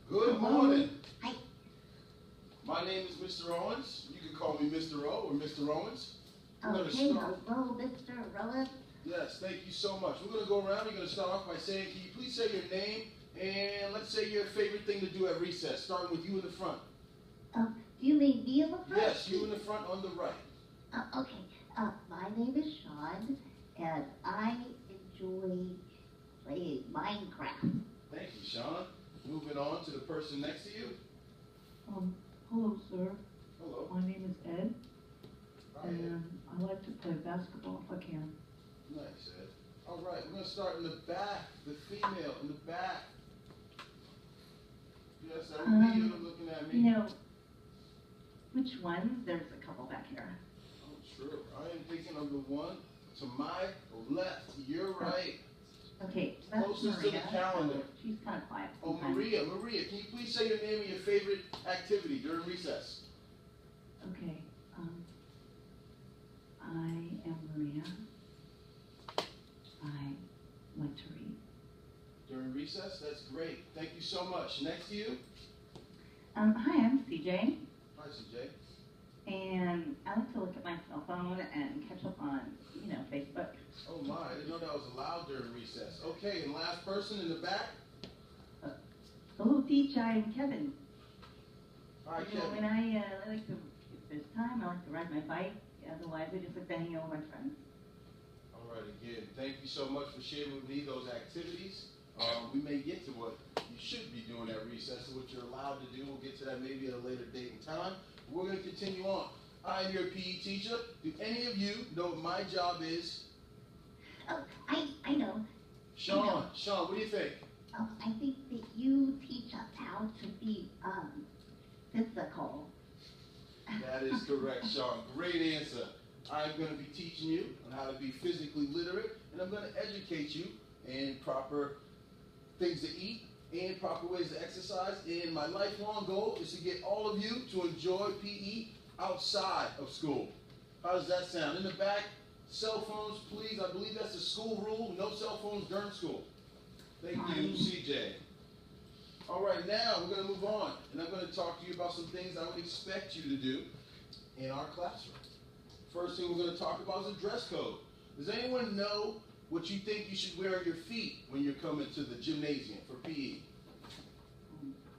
Good morning. Hi. My name is Mr. Owens. You can call me Mr. O or Mr. Owens. Okay, hello, Mr. Rowan. Yes, thank you so much. We're going to go around. You're going to start off by saying, can you please say your name and let's say your favorite thing to do at recess, starting with you in the front. Do you mean me in the front? Yes, you in the front on the right. Okay. My name is Sean, and I enjoy playing Minecraft. Thank you, Sean. Moving on to the person next to you. Hello, sir. Hello. My name is Ed, Hi, and Ed. I like to play basketball if I can. Nice, Ed. All right, we're going to start in the back, the female in the back. Yes, that would be you looking at me. Which one? There's a couple back here. Oh, true. I am thinking of the one to my left, your right. Okay, that's Closest Maria. to the calendar. She's kind of quiet Oh, sometimes. Maria, can you please say your name and your favorite activity during recess? Okay, I am Maria. I like to read. During recess? That's great. Thank you so much. Next to you? Hi, I'm CJ, Hi, CJ. and I like to look at my cell phone and catch up on, Facebook. Oh my, I didn't know that was allowed during recess. Okay, and last person in the back? Hello, teacher, I'm Kevin. Hi, When Kevin. I like to, if there's time, I like to ride my bike. Otherwise, I just like to hang out with my friends. All right, again, thank you so much for sharing with me those activities. We may get to what you should be doing at recess and what you're allowed to do. We'll get to that maybe at a later date and time. We're going to continue on. I'm your PE teacher. Do any of you know what my job is? Oh, I know. Sean, I know. Sean, what do you think? I think that you teach us how to be physical. That is correct, Sean. Great answer. I'm going to be teaching you on how to be physically literate, and I'm going to educate you in proper things to eat and proper ways to exercise. And my lifelong goal is to get all of you to enjoy PE outside of school. How does that sound? In the back, cell phones, please. I believe that's a school rule. No cell phones during school. Thank you, CJ. All right, now we're going to move on, and I'm going to talk to you about some things I would expect you to do in our classroom. First thing we're going to talk about is a dress code. Does anyone know what you think you should wear on your feet when you're coming to the gymnasium for PE?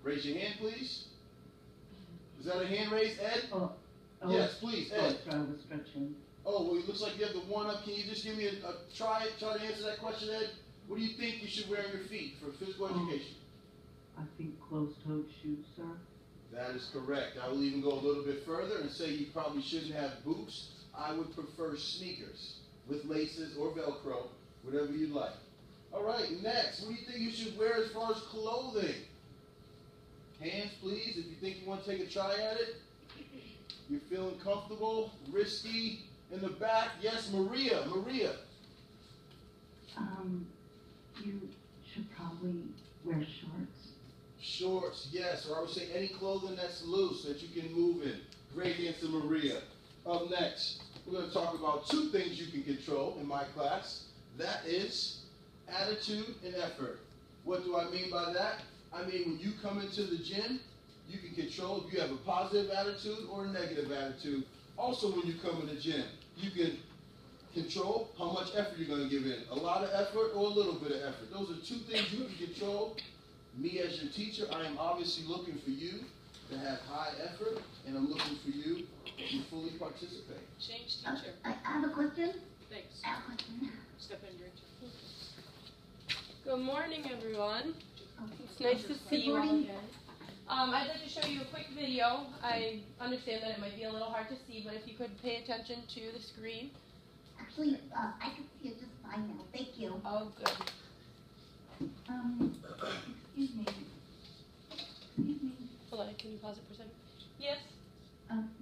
Raise your hand, please. Is that a hand raised, Ed? Yes, please, Ed. I was stretching. Oh, well, it looks like you have the one up. Can you just give me a try to answer that question, Ed? What do you think you should wear on your feet for physical education? I think closed-toed shoes, sir. That is correct. I will even go a little bit further and say you probably shouldn't have boots. I would prefer sneakers with laces or Velcro, whatever you like. All right, next, what do you think you should wear as far as clothing? Hands, please, if you think you want to take a try at it. You're feeling comfortable, risky. In the back, yes, Maria. You should probably wear shorts. Shorts, yes, or I would say any clothing that's loose that you can move in. Great answer, Maria. Up next, we're going to talk about two things you can control in my class. That is attitude and effort. What do I mean by that? I mean when you come into the gym, you can control if you have a positive attitude or a negative attitude. Also, when you come in the gym, you can control how much effort you're going to give in. A lot of effort or a little bit of effort. Those are two things you can control. Me as your teacher, I am obviously looking for you to have high effort, and I'm looking for you to fully participate. Change teacher. I have a question. Thanks. I have a question. Step in your turn. Good morning, everyone. It's nice to see you all again. I'd like to show you a quick video. I understand that it might be a little hard to see, but if you could pay attention to the screen. Actually, I can see it just fine now. Thank you. Oh, good. Excuse me. Hold on, can you pause it for a second? Yes?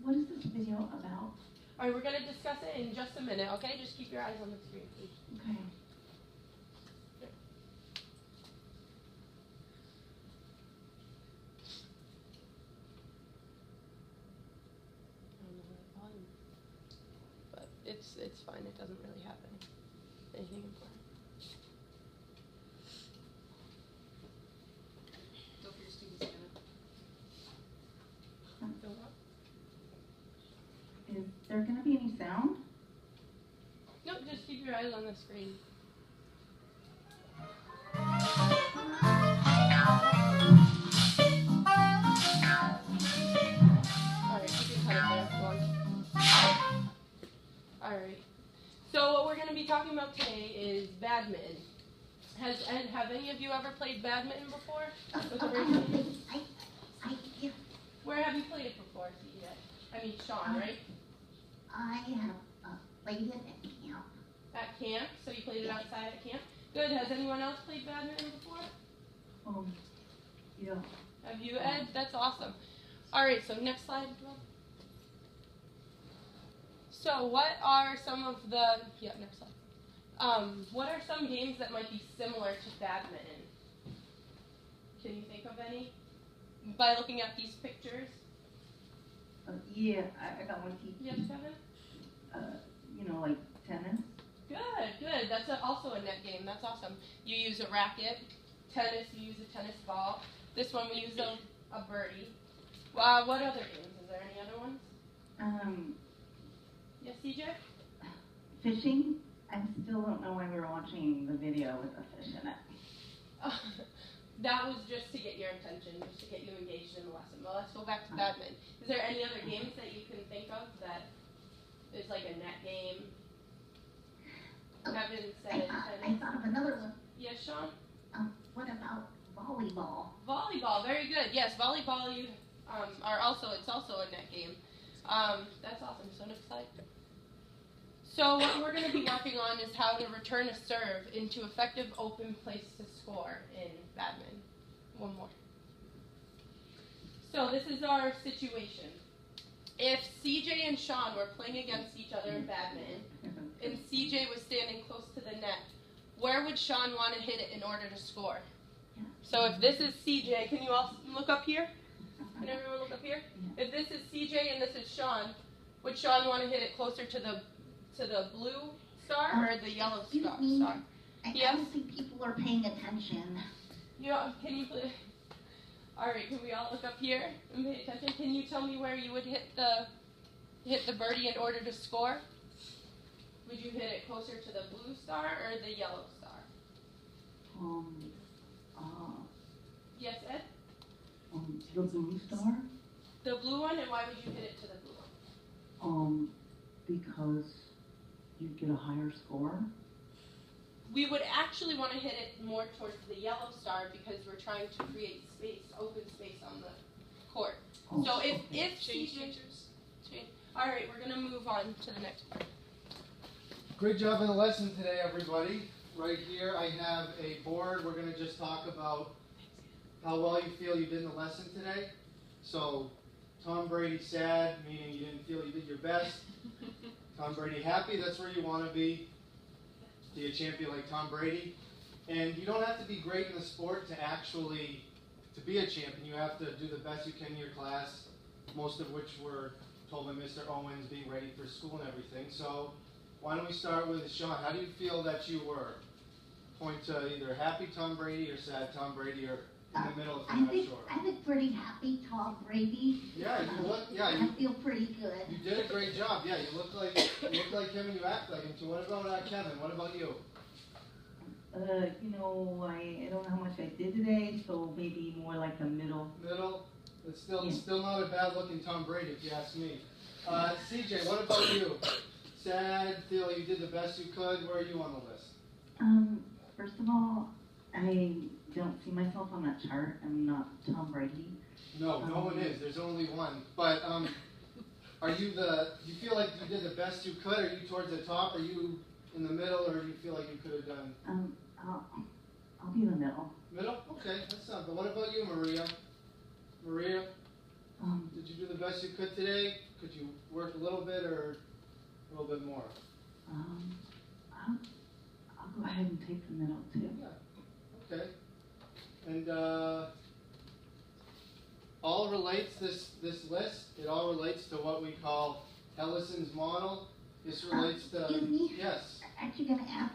What is this video about? All right, we're going to discuss it in just a minute, okay? Just keep your eyes on the screen, please. Okay. I don't know how to volume, but it's fine. It doesn't really have anything important. Don't your students eyes on the screen. Alright, you can cut it there. Go on. Alright. So what we're going to be talking about today is badminton. Have any of you ever played badminton before? Yes. Where have you played it before, CJ? I mean, Sean, right? I have played it at camp. At camp? So you played it outside at camp? Good. Has anyone else played badminton before? Yeah. Have you, Ed? That's awesome. Alright, so next slide. So what are some of the, next slide. What are some games that might be similar to badminton? Can you think of any? By looking at these pictures? Yeah, I got one teach. Yes, Kevin? Like tennis. Good. That's also a net game. That's awesome. You use a racket. Tennis, you use a tennis ball. This one we use a birdie. What other games? Is there any other ones? Yes, CJ? Fishing. I still don't know why we were watching the video with the fish in it. That was just to get your attention, just to get you engaged in the lesson. Well, let's go back to badminton. Is there any other games that you can think of that is like a net game? Kevin said I thought of another one. Yes, Sean? What about volleyball? Volleyball, very good. Yes, volleyball it's also a net game. That's awesome. So next slide. So what we're going to be working on is how to return a serve into effective open place to score in badminton. One more. So this is our situation. If CJ and Sean were playing against each other in badminton, and CJ was standing close to the net, where would Sean want to hit it in order to score? So if this is CJ, can you all look up here? Can everyone look up here? If this is CJ and this is Sean, would Sean want to hit it closer to the blue star or the yellow star? I Yes? don't think people are paying attention. Can you please? All right, can we all look up here and pay attention? Can you tell me where you would hit the birdie in order to score? Would you hit it closer to the blue star or the yellow star? Yes, Ed? The blue star. The blue one, and why would you hit it to the blue one? Because you get a higher score. We would actually want to hit it more towards the yellow star because we're trying to create space, open space on the court. So if CJ, all right, we're gonna move on to the next part. Great job in the lesson today, everybody. Right here I have a board. We're going to just talk about how well you feel you did in the lesson today. So, Tom Brady sad, meaning you didn't feel you did your best. Tom Brady happy, that's where you want to be. Be a champion like Tom Brady. And you don't have to be great in the sport to be a champion. You have to do the best you can in your class, most of which were told by Mr. Owens, being ready for school and everything. So, why don't we start with Sean? How do you feel that you were? Point to either happy Tom Brady or sad Tom Brady, or in the middle if you're not sure. I think pretty happy Tom Brady. Yeah, you look. Yeah, I feel pretty good. You did a great job. Yeah, you look like him and you act like him too. What about Kevin? What about you? I don't know how much I did today, so maybe more like the middle. Middle. It's still not a bad looking Tom Brady if you ask me. CJ, what about you? Sad, feel you did the best you could. Where are you on the list? First of all, I don't see myself on that chart. I'm not Tom Brady. No one is. There's only one. But do you feel like you did the best you could? Are you towards the top? Are you in the middle, or do you feel like you could have done? I'll be in the middle. Middle? Okay, that's not. But what about you, Maria? Maria, did you do the best you could today? Could you work a little bit or a little bit more? I'll go ahead and take the middle too. Yeah. Okay. And all relates this list. It all relates to what we call Hellison's model. This relates to Excuse me? yes. Aren't you gonna ask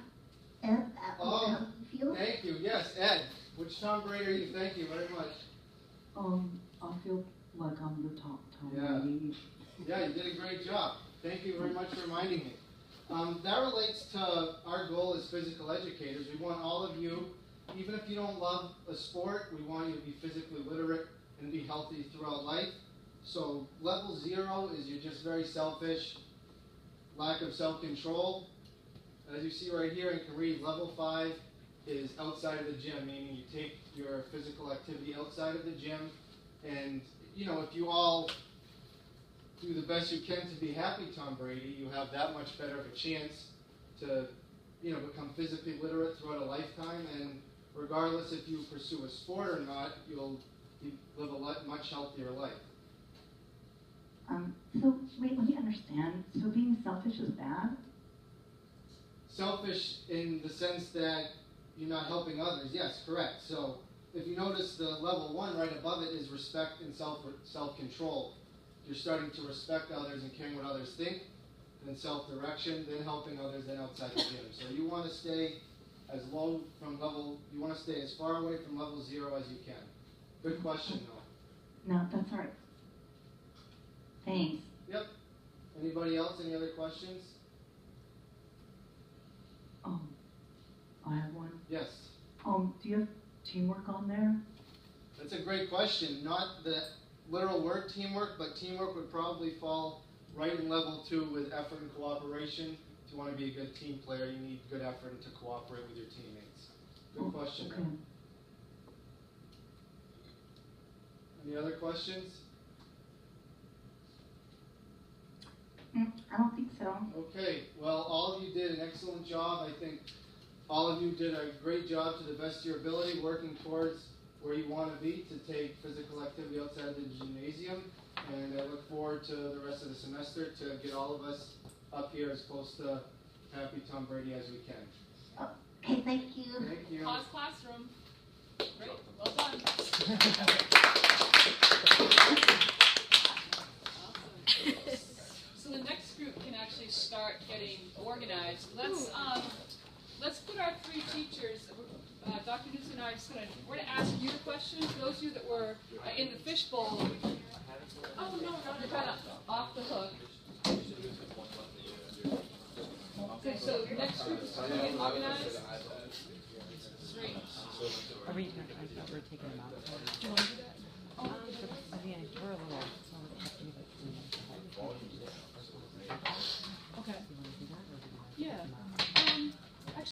Ed how you feel? Thank you. Yes, Ed. Which Tom Brady are you? Thank you very much. I feel like I'm the top Tom Yeah. Brady. Yeah, you did a great job. Thank you very much for reminding me. That relates to our goal as physical educators. We want all of you, even if you don't love a sport, we want you to be physically literate and be healthy throughout life. So level 0 is you're just very selfish, lack of self-control. As you see right here, you can read level 5 is outside of the gym, meaning you take your physical activity outside of the gym. And, you know, if you all do the best you can to be happy, Tom Brady, you have that much better of a chance to, you know, become physically literate throughout a lifetime. And regardless if you pursue a sport or not, you'll live a much healthier life. So, wait, let me understand. So being selfish is bad? Selfish in the sense that you're not helping others. Yes, correct. So if you notice the level 1 right above it is respect and self-control. You're starting to respect others and caring what others think, then self-direction, then helping others, then outside the gym. So you want to stay as low from level, you want to stay as far away from level 0 as you can. Good question, though. No, that's all right. Thanks. Yep. Anybody else? Any other questions? I have one. Yes. Do you have teamwork on there? That's a great question. Not the literal word teamwork, but teamwork would probably fall right in level 2 with effort and cooperation. If you want to be a good team player, you need good effort and to cooperate with your teammates. Good question. Okay. Any other questions? I don't think so. Okay, well, all of you did an excellent job. I think all of you did a great job to the best of your ability, working towards where you want to be to take physical activity outside the gymnasium. And I look forward to the rest of the semester to get all of us up here as close to happy Tom Brady as we can. Okay, thank you. Thank you. Pause classroom. Great, well done. Awesome. So the next group can actually start getting organized. Let's put our 3 teachers. Dr. Newsom and I we're going to ask you the questions. Those of you that were in the fishbowl. Oh no, you're kind of off the hook. Okay, so the next group is going to get organized. Great. I thought we were taking them out. Do you want to do that? I mean, we're a little. Okay.